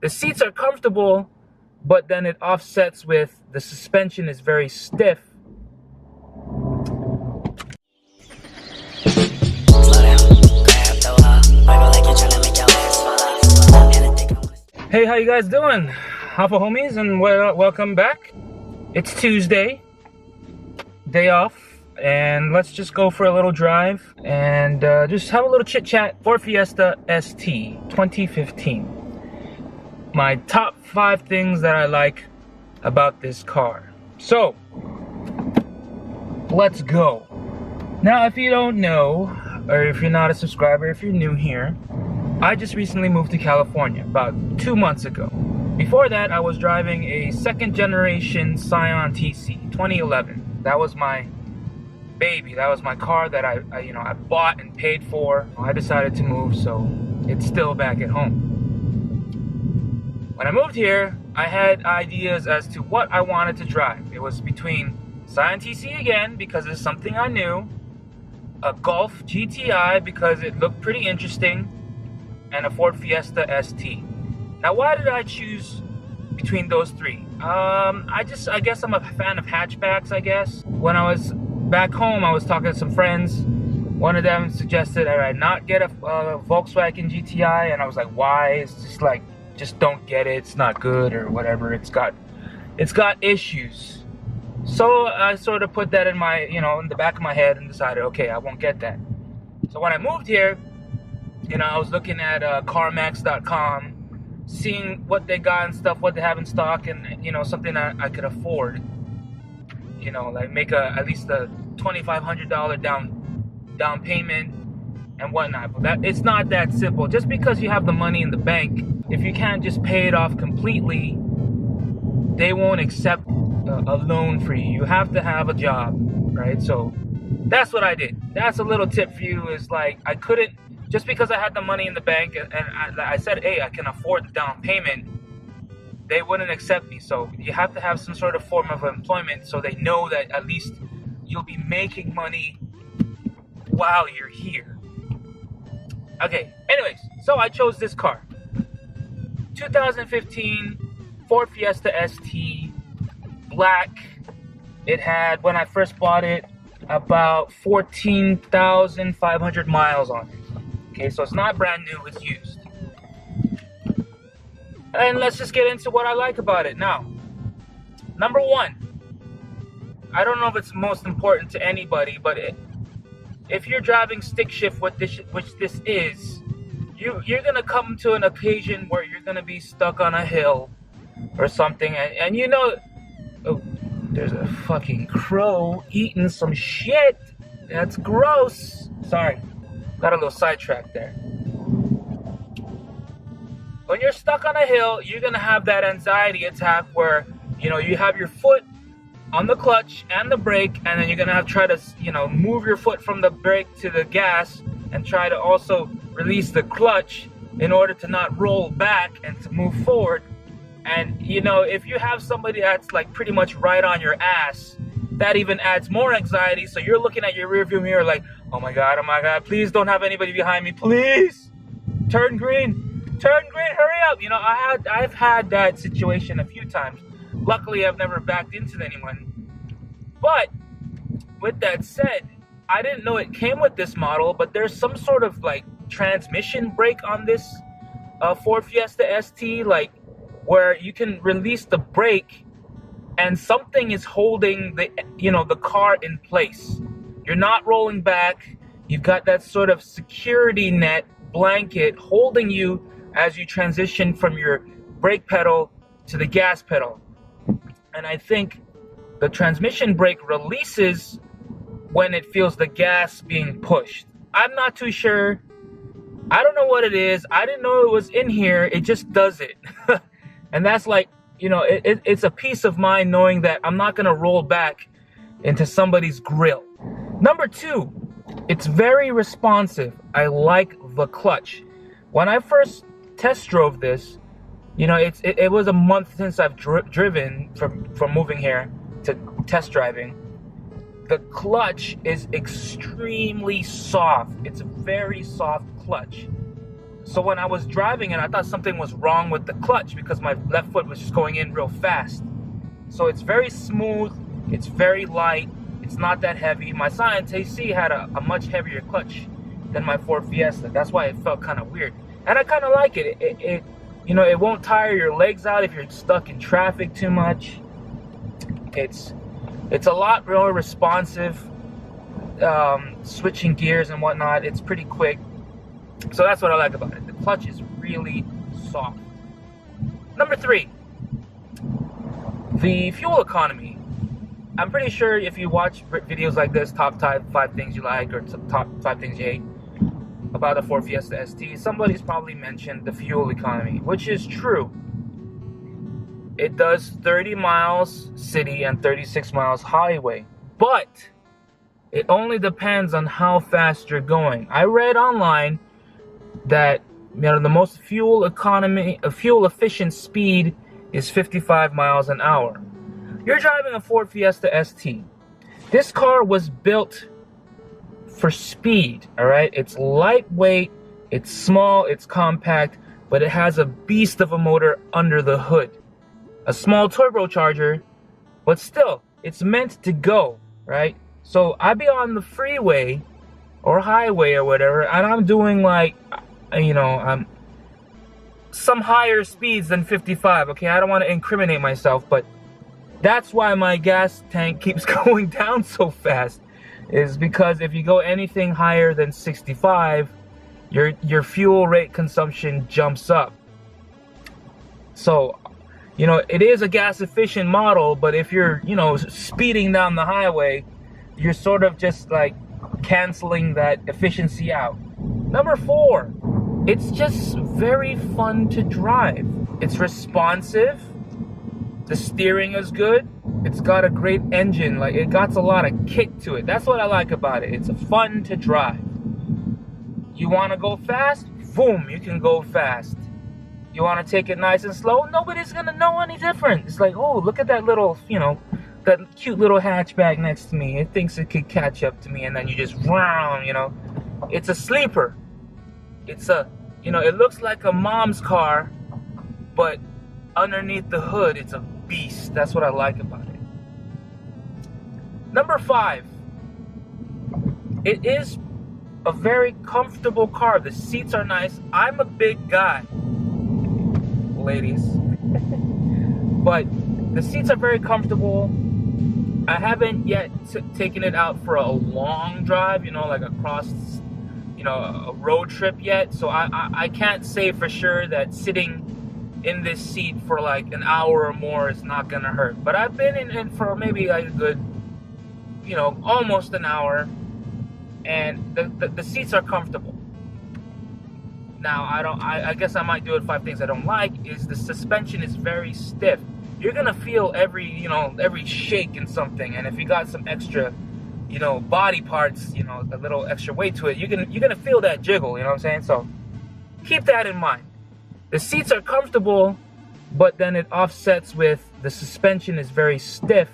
The seats are comfortable, but then it offsets with the suspension is very stiff. Hey, how you guys doing? Alpha homies, and welcome back. It's Tuesday, day off, and let's just go for a little drive and just have a little chit chat. Ford Fiesta ST 2015. My top 5 things that I like about this car. So, let's go. Now, if you don't know, or if you're not a subscriber, if you're new here, I just recently moved to California about 2 months ago. Before that, I was driving a second generation Scion TC 2011. That was my baby. That was my car that I bought and paid for. I decided to move, so it's still back at home. When I moved here, I had ideas as to what I wanted to drive. It was between Scion TC again, because it's something I knew, a Golf GTI because it looked pretty interesting, and a Ford Fiesta ST. Now, why did I choose between those three? I guess I'm a fan of hatchbacks, I guess. When I was back home, I was talking to some friends. One of them suggested that I not get a Volkswagen GTI, and I was like, why? It's just like, just don't get it, it's not good or whatever. It's got issues. So I sort of put that in my, in the back of my head and decided, okay, I won't get that. So when I moved here, I was looking at CarMax.com, seeing what they got and stuff, what they have in stock, and something that I could afford. Like make at least a $2,500 down payment and whatnot. But it's not that simple. Just because you have the money in the bank, if you can't just pay it off completely, they won't accept a loan for you. You have to have a job, right? So that's what I did. That's a little tip for you. Is like, I couldn't, just because I had the money in the bank and I said, hey, I can afford the down payment, they wouldn't accept me. So you have to have some sort of form of employment so they know that at least you'll be making money while you're here. Okay, anyways, so I chose this car. 2015 Ford Fiesta ST, black. It had, when I first bought it, about 14,500 miles on it. Okay, so it's not brand new, it's used. And let's just get into what I like about it now. Number one, I don't know if it's most important to anybody, but if you're driving stick shift, which this is, you're gonna come to an occasion where you're gonna be stuck on a hill or something, and oh, there's a fucking crow eating some shit. That's gross. Sorry. Got a little sidetracked there. When you're stuck on a hill, you're gonna have that anxiety attack where you have your foot on the clutch and the brake, and then you're gonna have to try to move your foot from the brake to the gas and try to also release the clutch in order to not roll back and to move forward. And if you have somebody that's like pretty much right on your ass, that even adds more anxiety. So you're looking at your rearview mirror like, oh my god, please don't have anybody behind me, please. Turn green, hurry up. I've had that situation a few times. Luckily, I've never backed into anyone. But with that said, I didn't know it came with this model, but there's some sort of like transmission brake on this Ford Fiesta ST, like where you can release the brake and something is holding the car in place. You're not rolling back. You've got that sort of security net blanket holding you as you transition from your brake pedal to the gas pedal. And I think the transmission brake releases when it feels the gas being pushed. I'm not too sure. I don't know what it is. I didn't know it was in here. It just does it. And that's like, it's a peace of mind knowing that I'm not going to roll back into somebody's grill. Number 2, it's very responsive. I like the clutch. When I first test drove this, it was a month since I've driven from moving here to test driving. The clutch is extremely soft. It's a very soft clutch. So when I was driving it, I thought something was wrong with the clutch because my left foot was just going in real fast. So it's very smooth, it's very light, it's not that heavy. My Scion TC had a much heavier clutch than my Ford Fiesta. That's why it felt kind of weird. And I kind of like it. You know, it won't tire your legs out if you're stuck in traffic too much. It's a lot more responsive, switching gears and whatnot. It's pretty quick. So that's what I like about it. The clutch is really soft. Number 3, the fuel economy. I'm pretty sure if you watch videos like this, top 5 things you like or top 5 things you hate about the Ford Fiesta ST, somebody's probably mentioned the fuel economy, which is true. It does 30 miles city and 36 miles highway, but it only depends on how fast you're going. I read online that, you know, the most fuel efficient speed is 55 miles an hour. You're driving a Ford Fiesta ST. This car was built for speed, all right? It's lightweight, it's small, it's compact, but it has a beast of a motor under the hood. A small turbocharger, but still, it's meant to go, right? So I be on the freeway or highway or whatever, and I'm doing like, you know, some higher speeds than 55, okay? I don't want to incriminate myself, but that's why my gas tank keeps going down so fast, is because if you go anything higher than 65, your fuel rate consumption jumps up. So, you know, it is a gas efficient model, but if you're, you know, speeding down the highway, you're sort of just like canceling that efficiency out. Number 4, it's just very fun to drive. It's responsive. The steering is good. It's got a great engine. Like, it got a lot of kick to it. That's what I like about it. It's fun to drive. You want to go fast? Boom, you can go fast. You want to take it nice and slow? Nobody's going to know any different. It's like, oh, look at that little, you know, that cute little hatchback next to me. It thinks it could catch up to me, and then you just round, you know. It's a sleeper. It's a, you know, it looks like a mom's car, but underneath the hood, it's a beast. That's what I like about it. Number 5, it is a very comfortable car. The seats are nice. I'm a big guy, ladies, but the seats are very comfortable. I haven't yet taken it out for a long drive, you know, like across, you know, a road trip yet. So I can't say for sure that sitting in this seat for like an hour or more is not gonna hurt. But I've been in it for maybe like a good, you know, almost an hour, and the seats are comfortable. Now I guess I might do it. 5 things I don't like is the suspension is very stiff. You're gonna feel every shake in something, and if you got some extra, you know, body parts, you know, a little extra weight to it, you're gonna feel that jiggle. You know what I'm saying? So keep that in mind. The seats are comfortable, but then it offsets with the suspension is very stiff.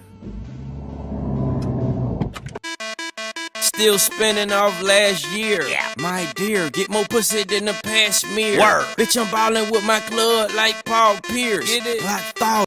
Still spinning off last year. Yeah. My dear, get more pussy than the past mirror. Word. Bitch, I'm ballin' with my club like Paul Pierce. Get it? Like thought.